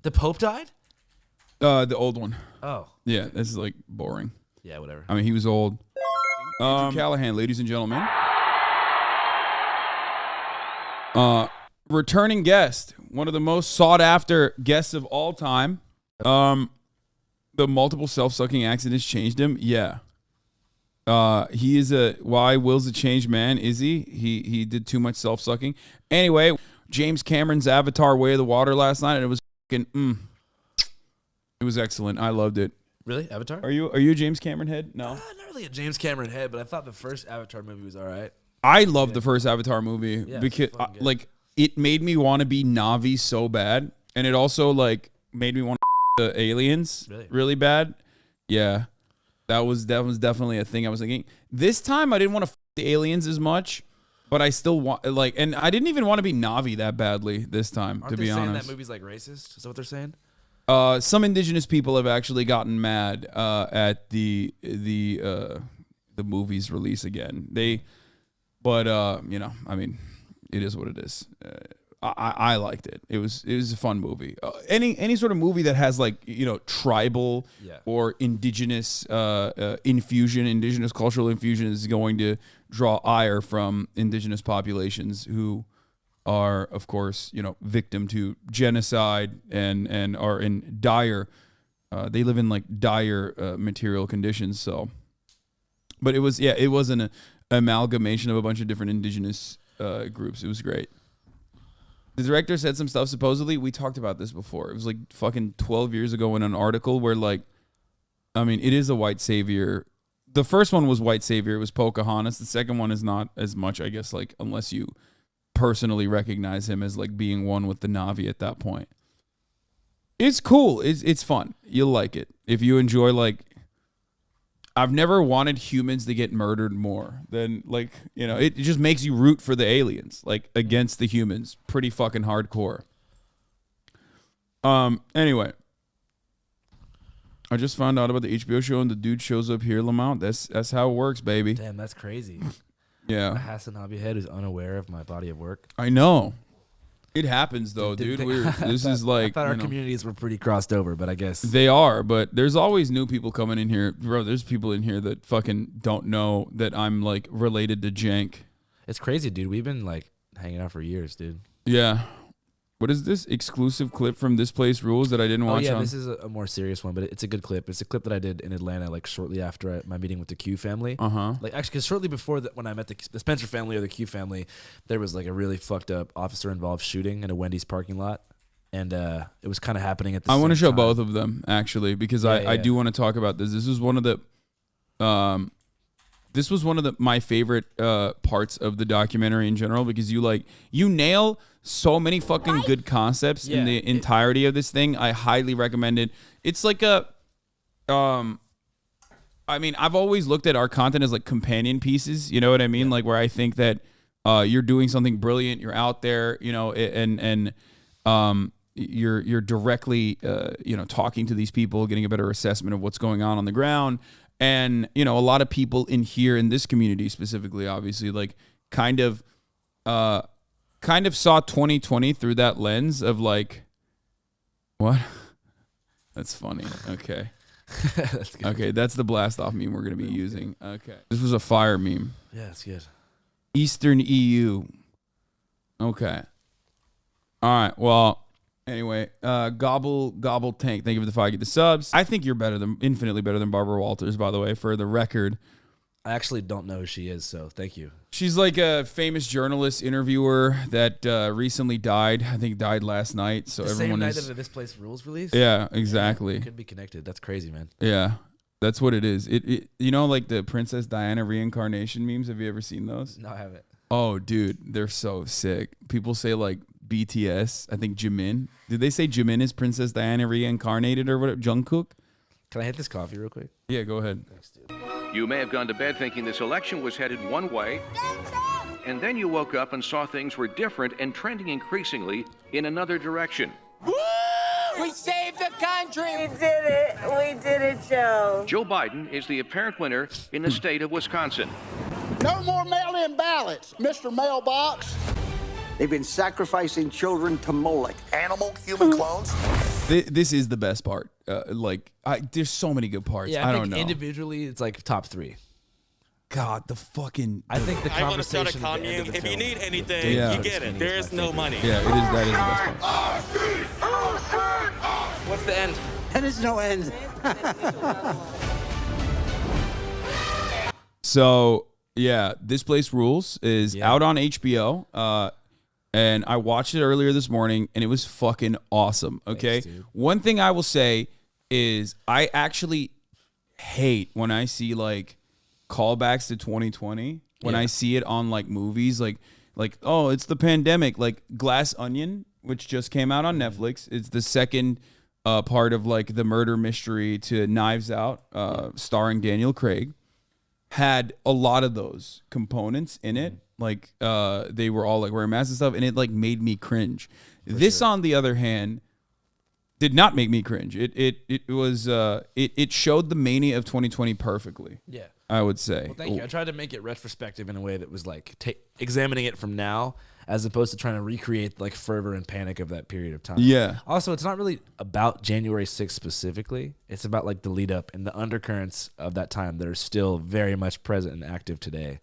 The Pope died? The old one. Oh. Yeah, this is like boring. Yeah, whatever. I mean, he was old. Callaghan, ladies and gentlemen. Returning guest, one of the most sought after guests of all time. The multiple self-sucking accidents changed him. Yeah. He is why Will's a changed man, is he? He did too much self-sucking. Anyway, James Cameron's Avatar Way of the Water last night, and it was fucking it was excellent. I loved it. Really? Avatar? Are you a James Cameron head? No. Not really a James Cameron head, but I thought the first Avatar movie was all right. I loved the first Avatar movie because it made me want to be Na'vi so bad, and it also like made me want to the aliens really bad. Yeah. That was definitely a thing I was thinking. This time I didn't want to the aliens as much, but I still want and I didn't even want to be Na'vi that badly this time. Aren't to be honest, they saying that movie's like racist? Is that what they're saying? Some indigenous people have actually gotten mad at the movie's release again. But I mean, it is what it is. I liked it. It was a fun movie. Any sort of movie that has tribal or indigenous indigenous cultural infusion is going to draw ire from indigenous populations who are, of course, victim to genocide and are in dire. They live in like dire material conditions. So, but it was an amalgamation of a bunch of different indigenous groups. It was great. The director said some stuff, supposedly. We talked about this before. It was like fucking 12 years ago in an article where it is a white savior. The first one was white savior. It was Pocahontas. The second one is not as much, I guess, unless you personally recognize him as being one with the Na'vi at that point. It's cool. It's fun. You'll like it. If you enjoy I've never wanted humans to get murdered more than it just makes you root for the aliens, against the humans. Pretty fucking hardcore. Anyway, I just found out about the HBO show and the dude shows up here, Lamont. That's how it works, baby. Damn, that's crazy. Yeah. A Hasanabi head who's unaware of my body of work. I know. It happens though, dude. This is I thought our communities were pretty crossed over, but I guess they are. But there's always new people coming in here, bro. There's people in here that fucking don't know that I'm related to Jank. It's crazy, dude. We've been hanging out for years, dude. Yeah. What is this exclusive clip from This Place Rules that I didn't watch? Oh yeah, this is a more serious one, but it's a good clip. It's a clip that I did in Atlanta, shortly after my meeting with the Q family. Actually, because shortly before when I met the Spencer family or the Q family, there was a really fucked up officer-involved shooting in a Wendy's parking lot, and it was kind of happening at the. I want to show time. both of them actually because I do want to talk about this. This was one of the. This was one of my favorite parts of the documentary in general because you nail so many fucking good concepts in the entirety of this thing. I highly recommend it. It's I've always looked at our content as companion pieces. You know what I mean? Where I think that you're doing something brilliant. You're out there, and you're directly, talking to these people, getting a better assessment of what's going on the ground. And, a lot of people in here in this community specifically, obviously, kind of saw 2020 through that lens of what? That's funny. Okay. That's good. Okay, that's the blast off meme we're going to be using. Okay. This was a fire meme. Yeah, it's good. Eastern EU. Okay. All right. Well, anyway, Gobble Tank. Thank you for the 5. Get the subs. I think you're infinitely better than Barbara Walters, by the way, for the record. I actually don't know who she is, so thank you. She's a famous journalist interviewer that recently died. I think died last night. So the everyone same night of This Place Rules release? Yeah, exactly. It could be connected. That's crazy, man. Yeah, that's what it is. It the Princess Diana reincarnation memes. Have you ever seen those? No, I haven't. Oh, dude, they're so sick. People say BTS. I think Jimin. Did they say Jimin is Princess Diana reincarnated or whatever? Jungkook? Can I hit this coffee real quick? Yeah, go ahead. Thanks, dude. You may have gone to bed thinking this election was headed one way, and then you woke up and saw things were different and trending increasingly in another direction. Woo! We saved the country! We did it! We did it, Joe. Joe Biden is the apparent winner in the state of Wisconsin. No more mail-in ballots, Mr. Mailbox. They've been sacrificing children to Moloch. Animal human clones? This is the best part. There's so many good parts. Yeah, I think don't know. individually, it's like top 3. God, the fucking. I think the I want to start a conversation at the end of commune. the If you film, need anything, Yeah. you get it. There is no money. Yeah, that is the best part. What's the end? There is no end. So yeah, This Place Rules is out on HBO. And I watched it earlier this morning, and it was fucking awesome. Okay, Thanks, dude. One thing I will say is I actually hate when I see like callbacks to 2020. When I see it on like movies, like oh, it's the pandemic. Like Glass Onion, which just came out on Netflix. It's the second part of like the murder mystery to Knives Out, starring Daniel Craig. Had a lot of those components in it. Like they were all like wearing masks and stuff, and it like made me cringe. This, on the other hand, did not make me cringe. It showed the mania of 2020 perfectly. Yeah. I would say. Well, thank you. I tried to make it retrospective in a way that was like examining it from now, as opposed to trying to recreate like fervor and panic of that period of time. Yeah. Also, it's not really about January 6th specifically. It's about like the lead up and the undercurrents of that time that are still very much present and active today.